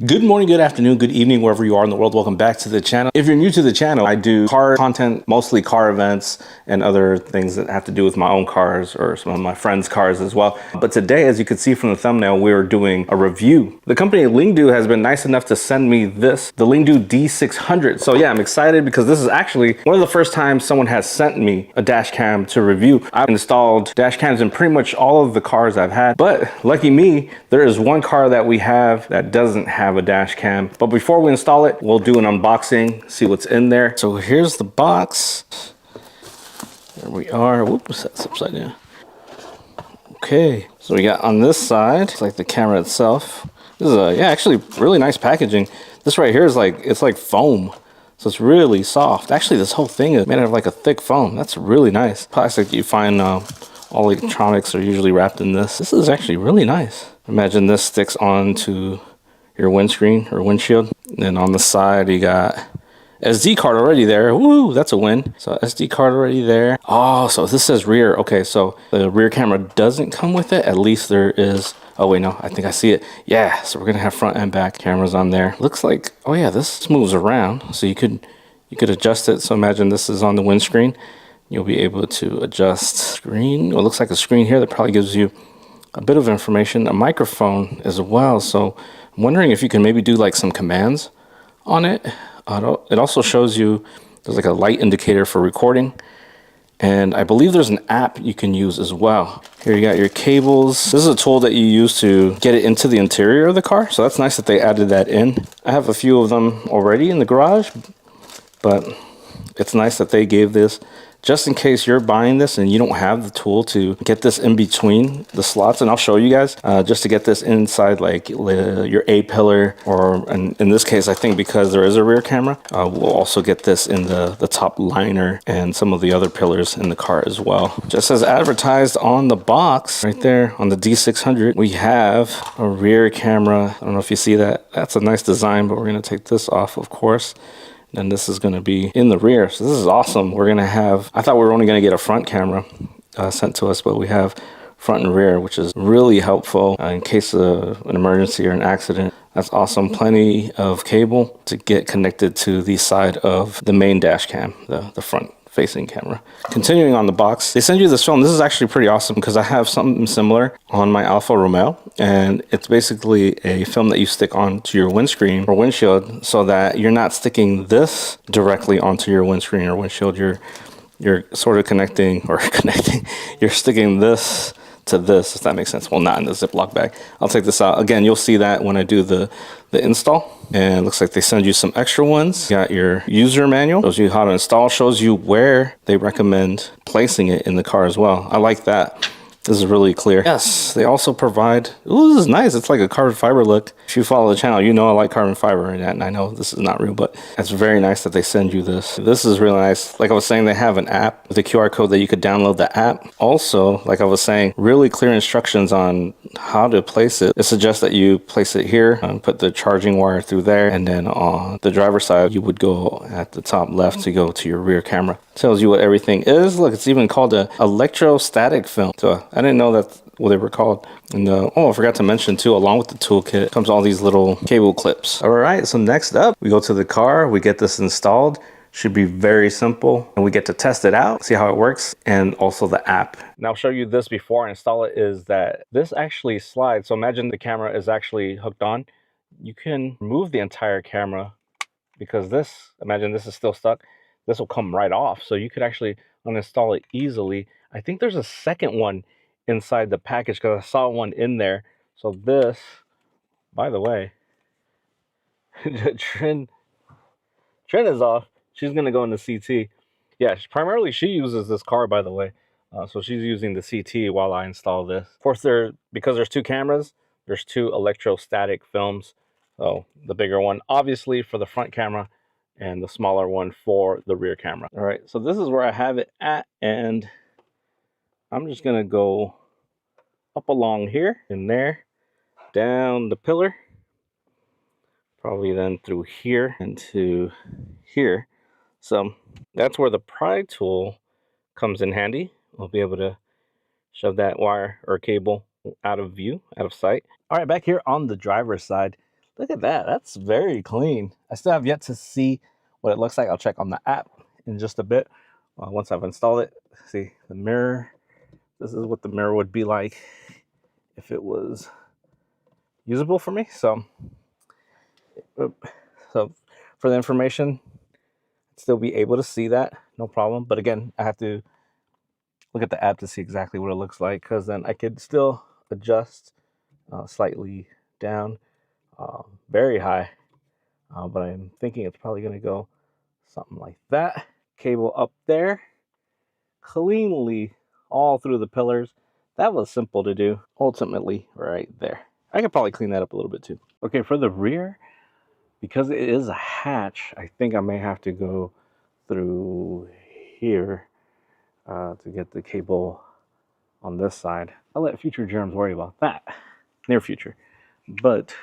Good morning, good afternoon, good evening, wherever you are in the world. Welcome back to the channel. If you're new to the channel, I do car content, mostly car events and other things that have to do with my own cars or some of my friends' cars as well. But today, as you can see from the thumbnail, we're doing a review. The company LINGDU has been nice enough to send me this, the LINGDU D600. So yeah, I'm excited because this is actually one of the first times someone has sent me a dash cam to review. I've installed dash cams in pretty much all of the cars I've had, but lucky me, there is one car that we have that doesn't have a dash cam. But before we install it, we'll do an unboxing, see what's in there. So here's the box. There we are. Whoops, that's upside down. Okay, so we got on this side, it's like the camera itself. This is actually really nice packaging. This right here is it's like foam. So it's really soft. Actually, this whole thing is made out of like a thick foam. That's really nice. Plastic you find, all electronics are usually wrapped in this. This is actually really nice. Imagine this sticks onto your windscreen or windshield. And then on the side, you got SD card already there. Woo, that's a win. So SD card already there. Oh, so this says rear. Okay, so the rear camera doesn't come with it. At least there is. Oh wait, no, I think I see it. Yeah, so we're gonna have front and back cameras on there. Looks like, oh yeah, this moves around. So you could adjust it. So imagine this is on the windscreen. You'll be able to adjust screen. Well, it looks like a screen here that probably gives you a bit of information, a microphone as well. So I'm wondering if you can maybe do like some commands on it. It also shows you, there's like a light indicator for recording. And I believe there's an app you can use as well. Here you got your cables. This is a tool that you use to get it into the interior of the car. So that's nice that they added that in. I have a few of them already in the garage, but it's nice that they gave this just in case you're buying this and you don't have the tool to get this in between the slots. And I'll show you guys just to get this inside like your A pillar, or in this case, I think because there is a rear camera, we'll also get this in the top liner and some of the other pillars in the car as well. Just as advertised on the box right there on the D600, we have a rear camera. I don't know if you see that. That's a nice design, but we're going to take this off, of course. And this is going to be in the rear. So this is awesome. We're going to have, I thought we were only going to get a front camera sent to us, but we have front and rear, which is really helpful in case of an emergency or an accident. That's awesome. Plenty of cable to get connected to the side of the main dash cam, the front facing camera. Continuing on the box, they send you this film. This is actually pretty awesome because I have something similar on my Alfa Romeo, and it's basically a film that you stick onto your windscreen or windshield so that you're not sticking this directly onto your windscreen or windshield. You're sort of you're sticking this to this, if that makes sense. Well, not in the Ziploc bag. I'll take this out. Again, you'll see that when I do the install. And it looks like they send you some extra ones. You got your user manual, shows you how to install, shows you where they recommend placing it in the car as well. I like that. This is really clear. Yes, they also provide, ooh, this is nice. It's like a carbon fiber look. If you follow the channel, you know I like carbon fiber, and I know this is not real, but it's very nice that they send you this. This is really nice. Like I was saying, they have an app with a QR code that you could download the app. Also, like I was saying, really clear instructions on how to place it. It suggests that you place it here and put the charging wire through there, and then on the driver's side, you would go at the top left to go to your rear camera. Tells you what everything is. Look, it's even called a electrostatic film. So I didn't know that's what they were called. And oh, I forgot to mention too, along with the toolkit comes all these little cable clips. All right, so next up, we go to the car, we get this installed. Should be very simple, and we get to test it out, see how it works, and also the app. And I'll show you this before I install it, is that this actually slides. So imagine the camera is actually hooked on. You can remove the entire camera because this, imagine this is still stuck. This will come right off. So you could actually uninstall it easily. I think there's a second one inside the package because I saw one in there. So this, by the way, Trin is off. She's going to go into CT. Yeah, primarily she uses this car, by the way. So she's using the CT while I install this. Of course, because there's two cameras, there's two electrostatic films. So the bigger one, obviously, for the front camera, and the smaller one for the rear camera. All right, so this is where I have it at, and I'm just gonna go up along here and there, down the pillar, probably then through here and to here. So that's where the pry tool comes in handy. We'll be able to shove that wire or cable out of view, out of sight. All right, back here on the driver's side, Look at that. That's very clean. I still have yet to see what it looks like. I'll check on the app in just a bit. Once I've installed it. See the mirror. This is what the mirror would be like if it was usable for me. So for the information, I'd still be able to see that, no problem. But again, I have to look at the app to see exactly what it looks like, because then I could still adjust slightly down, very high. But I'm thinking it's probably going to go something like that. Cable up there, cleanly all through the pillars. That was simple to do. Ultimately, right there. I could probably clean that up a little bit too. Okay, for the rear, because it is a hatch, I think I may have to go through here to get the cable on this side. I'll let future germs worry about that, near future. But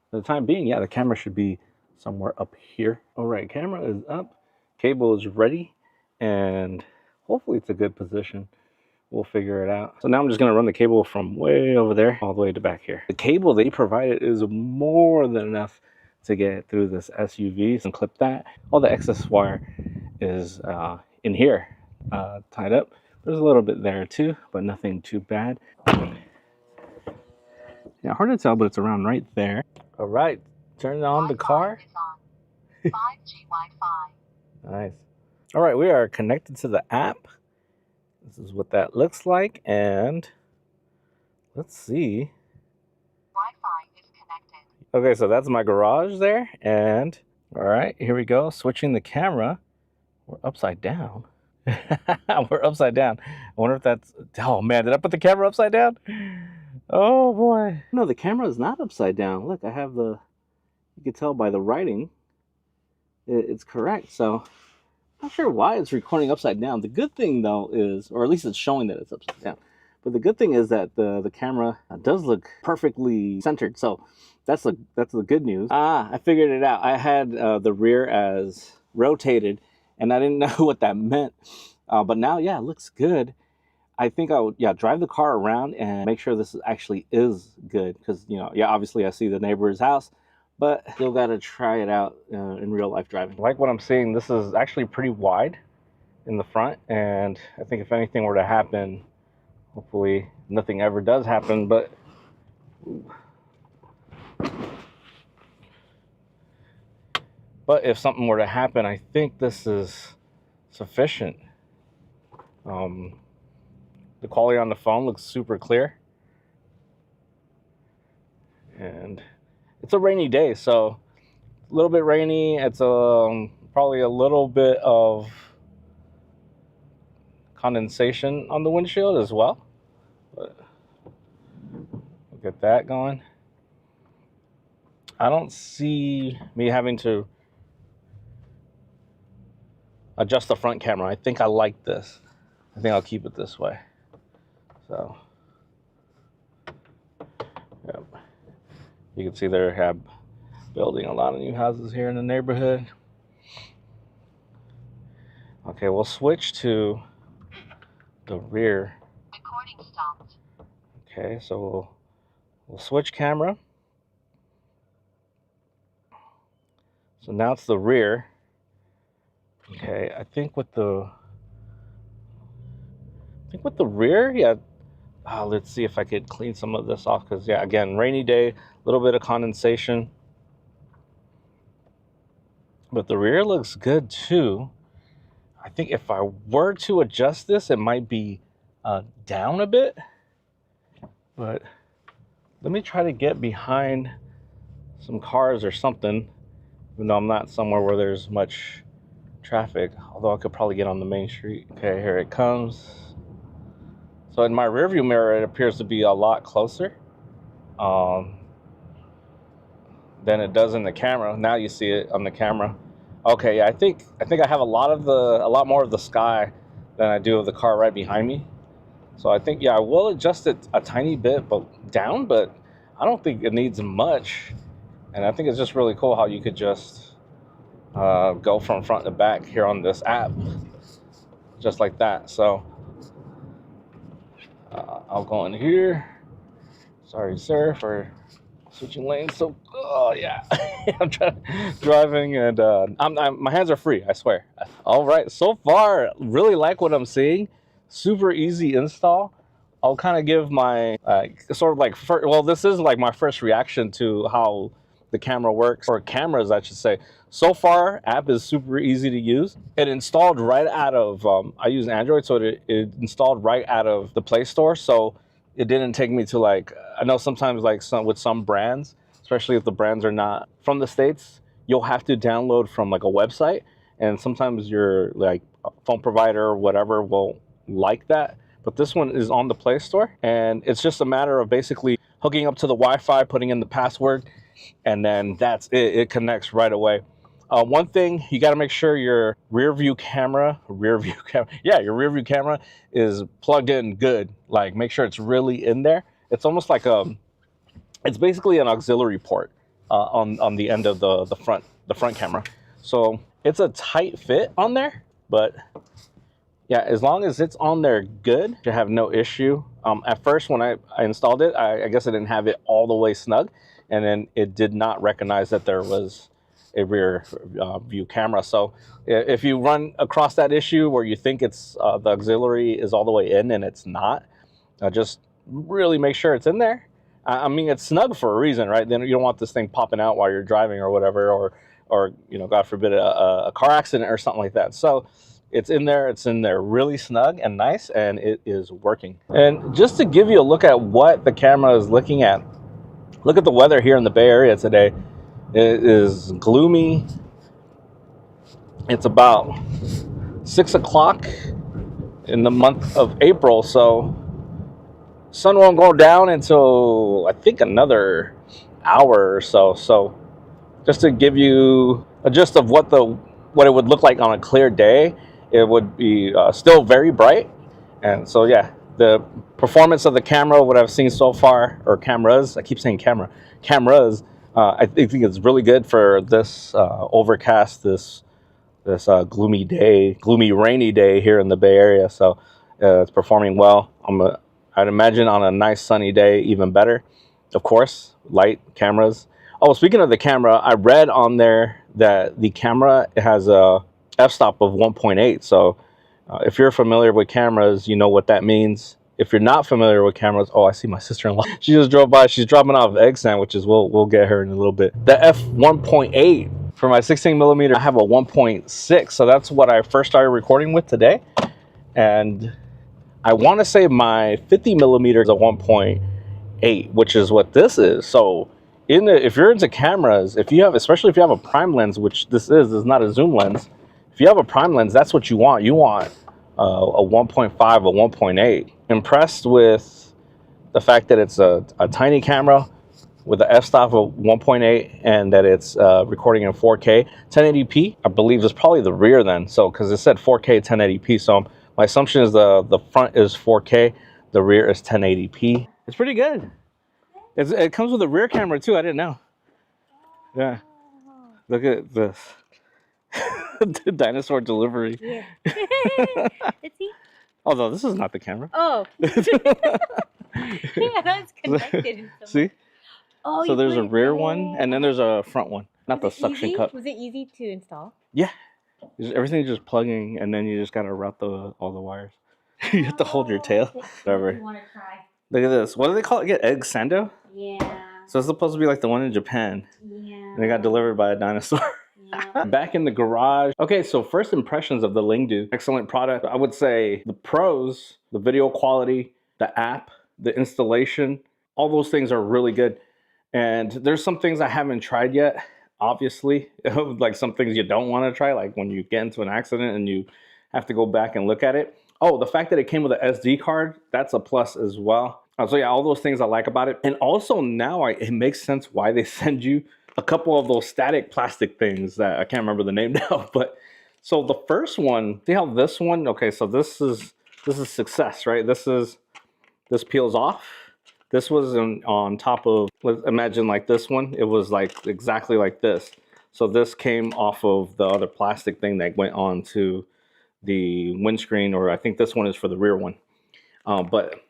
for the time being, yeah, the camera should be somewhere up here. All right, camera is up, cable is ready, and hopefully it's a good position. We'll figure it out. So now I'm just gonna run the cable from way over there all the way to back here. The cable they provided is more than enough to get through this SUV and clip that. All the excess wire is in here, tied up. There's a little bit there too, but nothing too bad. Yeah, hard to tell, but it's around right there. All right, turn on the car. 5G Wi-Fi. Nice. All right, we are connected to the app. This is what that looks like, and let's see. Wi-Fi is connected. Okay, so that's my garage there, and all right, here we go. Switching the camera. We're upside down. We're upside down. I wonder if that's, oh man, did I put the camera upside down? Oh boy. No, the camera is not upside down. Look, I have the, you can tell by the writing, it's correct. So not sure why it's recording upside down. The good thing though is, or at least it's showing that it's upside down. But the good thing is that the camera does look perfectly centered. So that's the good news. I figured it out. I had the rear as rotated, and I didn't know what that meant. But now, yeah, it looks good. I think I would, yeah, drive the car around and make sure this actually is good. Because, you know, yeah, obviously I see the neighbor's house, but still got to try it out in real life driving. Like what I'm seeing, this is actually pretty wide in the front. And I think if anything were to happen, hopefully nothing ever does happen, but if something were to happen, I think this is sufficient. The quality on the phone looks super clear. And it's a rainy day, so a little bit rainy. It's probably a little bit of condensation on the windshield as well. But we'll get that going. I don't see me having to adjust the front camera. I think I like this. I think I'll keep it this way. So, yep. You can see they're building a lot of new houses here in the neighborhood. Okay, we'll switch to the rear. Recording stopped. Okay, so we'll switch camera. So now it's the rear. Okay, I think with the rear, yeah. Let's see if I could clean some of this off, because yeah, again, rainy day, a little bit of condensation. But the rear looks good too. I think if I were to adjust this, it might be down a bit. But let me try to get behind some cars or something, even though I'm not somewhere where there's much traffic, although I could probably get on the main street. Okay, here it comes. So in my rearview mirror, it appears to be a lot closer than it does in the camera. Now you see it on the camera. Okay, yeah, I think I have a lot more of the sky than I do of the car right behind me. So I think, yeah, I will adjust it a tiny bit, but down, but I don't think it needs much. And I think it's just really cool how you could just go from front to back here on this app, just like that. So I'll go in here. Sorry, sir, for Switching lanes. So, oh yeah, I'm driving, and my hands are free. I swear. All right, so far, really like what I'm seeing. Super easy install. I'll kind of give my sort of like well, this is like my first reaction to how the camera works, or cameras, I should say. So far, app is super easy to use. It installed right out of I use Android, so it installed right out of the Play Store. So it didn't take me to like, I know sometimes like with some brands, especially if the brands are not from the States, you'll have to download from like a website, and sometimes your like phone provider or whatever will like that. But this one is on the Play Store, and it's just a matter of basically hooking up to the Wi-Fi, putting in the password, and then that's it. It connects right away. One thing, you got to make sure your your rear view camera is plugged in good. Like, make sure it's really in there. It's almost like it's basically an auxiliary port on the end of the front camera. So it's a tight fit on there, but yeah, as long as it's on there good, you have no issue. At first, when I installed it, I guess I didn't have it all the way snug, and then it did not recognize that there was a rear view camera. So if you run across that issue where you think it's the auxiliary is all the way in and it's not, just really make sure it's in there. I mean, it's snug for a reason, right? Then you don't want this thing popping out while you're driving or whatever, or you know, God forbid, a car accident or something like that. So it's in there really snug and nice, and it is working. And just to give you a look at what the camera is looking at, look at the weather here in the Bay Area today. It is gloomy. It's about 6 o'clock in the month of April, so sun won't go down until I think another hour or so. So just to give you a gist of what it would look like on a clear day, it would be still very bright. And so yeah, the performance of the camera, what I've seen so far, or cameras, I keep saying cameras, I think it's really good for this overcast, this gloomy rainy day here in the Bay Area. So it's performing well. I'd imagine on a nice sunny day, even better. Of course, light cameras. Oh, speaking of the camera, I read on there that the camera has a f-stop of 1.8. So if you're familiar with cameras, you know what that means. If you're not familiar with cameras, oh, I see my sister-in-law. She just drove by. She's dropping off egg sandwiches. We'll get her in a little bit. The f1.8 for my 16 millimeter, I have a 1.6. So that's what I first started recording with today. And I want to say my 50 millimeter is a 1.8, which is what this is. So if you're into cameras, especially if you have a prime lens, which this is not a zoom lens. If you have a prime lens, that's what you want. You want a 1.5, a 1.8. Impressed with the fact that it's a tiny camera with an f-stop of 1.8 and that it's recording in 4K. 1080p, I believe, is probably the rear then. So, because it said 4K 1080p. So my assumption is the front is 4K, the rear is 1080p. It's pretty good. It comes with a rear camera too. I didn't know. Yeah. Look at this. The dinosaur delivery. Yeah. Let's see. Oh no, this is not the camera. Oh. Yeah, that's connected. See? Oh, so there's a rear one, and then there's a front one. Not the suction cup. Was it easy to install? Yeah. Everything's just plugging, and then you just gotta route all the wires. You have to hold your tail. Whatever. You want to try? Look at this. What do they call it again? Egg sando? Yeah. So it's supposed to be like the one in Japan. Yeah. And they got delivered by a dinosaur. Yeah. Back in the garage. Okay, so first impressions of the LINGDU. Excellent product. I would say the pros, the video quality, the app, the installation, all those things are really good. And there's some things I haven't tried yet, obviously. Like some things you don't want to try, like when you get into an accident and you have to go back and look at it. Oh, the fact that it came with an SD card, that's a plus as well. So yeah, all those things I like about it. And also now it makes sense why they send you a couple of those static plastic things that I can't remember the name now. But so the first one, see how this one, okay, so this is success, right? This peels off. This was on top of, let's imagine like this one. It was like exactly like this. So this came off of the other plastic thing that went on to the windscreen, or I think this one is for the rear one. But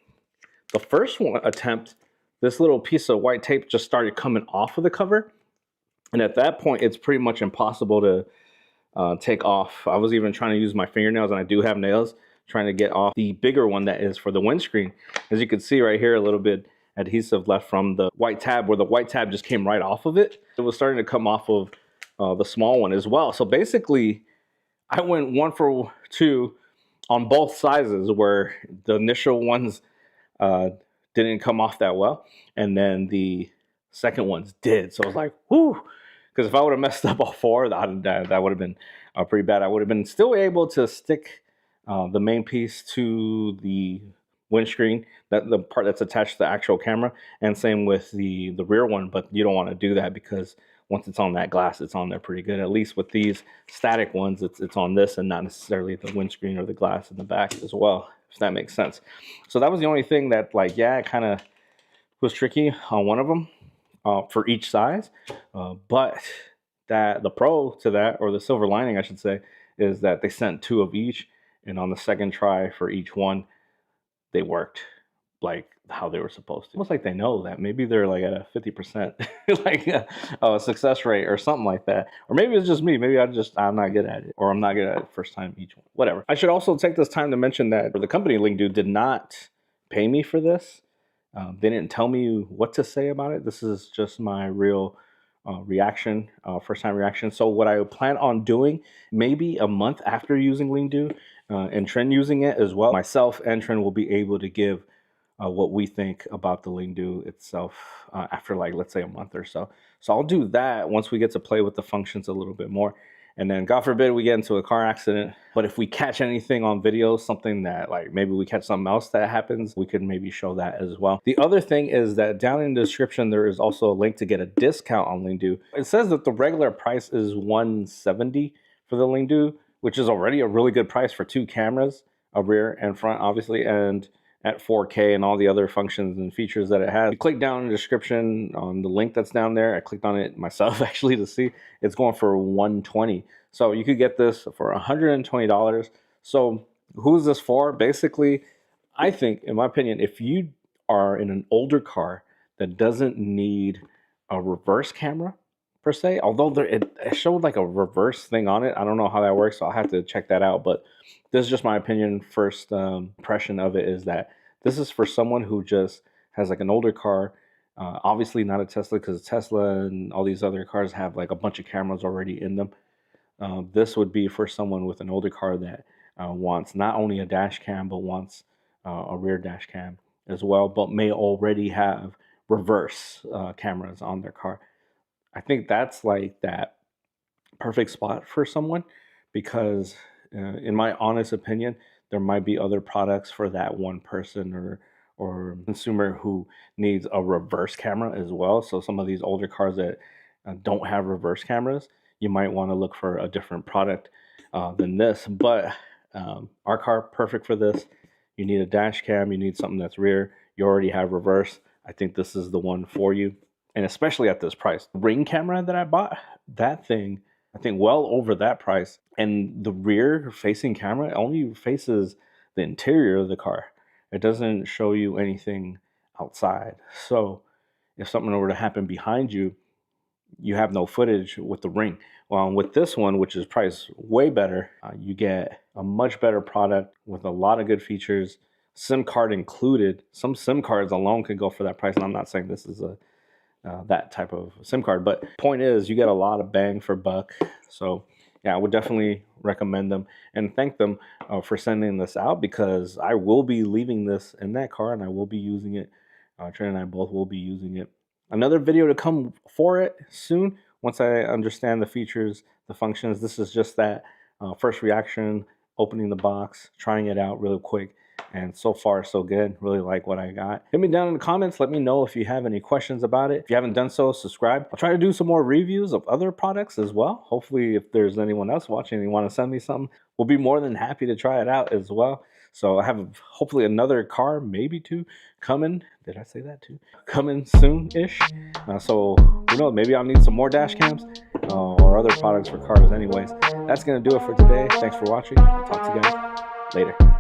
the first one attempt, this little piece of white tape just started coming off of the cover. And at that point, it's pretty much impossible to take off. I was even trying to use my fingernails, and I do have nails, trying to get off the bigger one that is for the windscreen. As you can see right here, a little bit adhesive left from the white tab, where the white tab just came right off of it. It was starting to come off of the small one as well. So basically, I went 1 for 2 on both sizes, where the initial ones didn't come off that well, and then the second ones did. So I was like, whoo. Because if I would have messed up all 4, that would have been pretty bad. I would have been still able to stick the main piece to the windscreen, the part that's attached to the actual camera, and same with the rear one. But you don't want to do that, because once it's on that glass, it's on there pretty good. At least with these static ones, it's on this and not necessarily the windscreen or the glass in the back as well, if that makes sense. So that was the only thing that, like, yeah, it kind of was tricky on one of them. For each size, but that the pro to that, or the silver lining I should say, is that they sent 2 of each, and on the second try for each one, they worked like how they were supposed to. Almost like they know that maybe they're like at a 50% like success rate or something like that. Or maybe it's just me. Maybe I'm not good at it, or I'm not good at it first time each one. Whatever. I should also take this time to mention that the company LINGDU did not pay me for this. They didn't tell me what to say about it. This is just my real reaction, first time reaction. So what I plan on doing, maybe a month after using LINGDU and Trent using it as well, myself and Trent will be able to give what we think about the LINGDU itself after, like, let's say a month or so. So I'll do that once we get to play with the functions a little bit more. And then, God forbid, we get into a car accident. But if we catch anything on video, something that, like, maybe we catch something else that happens, we could maybe show that as well. The other thing is that down in the description, there is also a link to get a discount on LINGDU. It says that the regular price is $170 for the LINGDU, which is already a really good price for 2 cameras, a rear and front, obviously, and at 4K and all the other functions and features that it has. You click down in the description on the link that's down there. I clicked on it myself actually to see. It's going for $120. So you could get this for $120. So who's this for? Basically, I think, in my opinion, if you are in an older car that doesn't need a reverse camera per se, although it showed like a reverse thing on it. I don't know how that works, so I'll have to check that out. But this is just my opinion. First impression of it is that this is for someone who just has like an older car. Obviously not a Tesla, because Tesla and all these other cars have like a bunch of cameras already in them. This would be for someone with an older car that wants not only a dash cam, but wants a rear dash cam as well, but may already have reverse cameras on their car. I think that's like that perfect spot for someone, because in my honest opinion, there might be other products for that one person or consumer who needs a reverse camera as well. So some of these older cars that don't have reverse cameras, you might want to look for a different product than this. But our car, perfect for this. You need a dash cam, you need something that's rear, you already have reverse. I think this is the one for you. And especially at this price. The Ring camera that I bought, that thing, I think well over that price. And the rear facing camera only faces the interior of the car. It doesn't show you anything outside. So if something were to happen behind you, you have no footage with the Ring. Well, with this one, which is priced way better, you get a much better product with a lot of good features, SIM card included. Some SIM cards alone could go for that price, and I'm not saying this is that type of SIM card, but point is, you get a lot of bang for buck. So yeah, I would definitely recommend them and thank them for sending this out, because I will be leaving this in that car and I will be using it. Trent and I both will be using it. Another video to come for it soon once I understand the features, the functions. This is just that first reaction, opening the box, trying it out real quick. And so far, so good. Really like what I got. Hit me down in the comments. Let me know if you have any questions about it. If you haven't done so, subscribe. I'll try to do some more reviews of other products as well. Hopefully, if there's anyone else watching and you want to send me something, we'll be more than happy to try it out as well. So I have hopefully another car, maybe 2, coming. Did I say that too? Coming soon-ish. So who knows? Maybe I'll need some more dash cams or other products for cars anyways. That's going to do it for today. Thanks for watching. I'll talk to you guys later.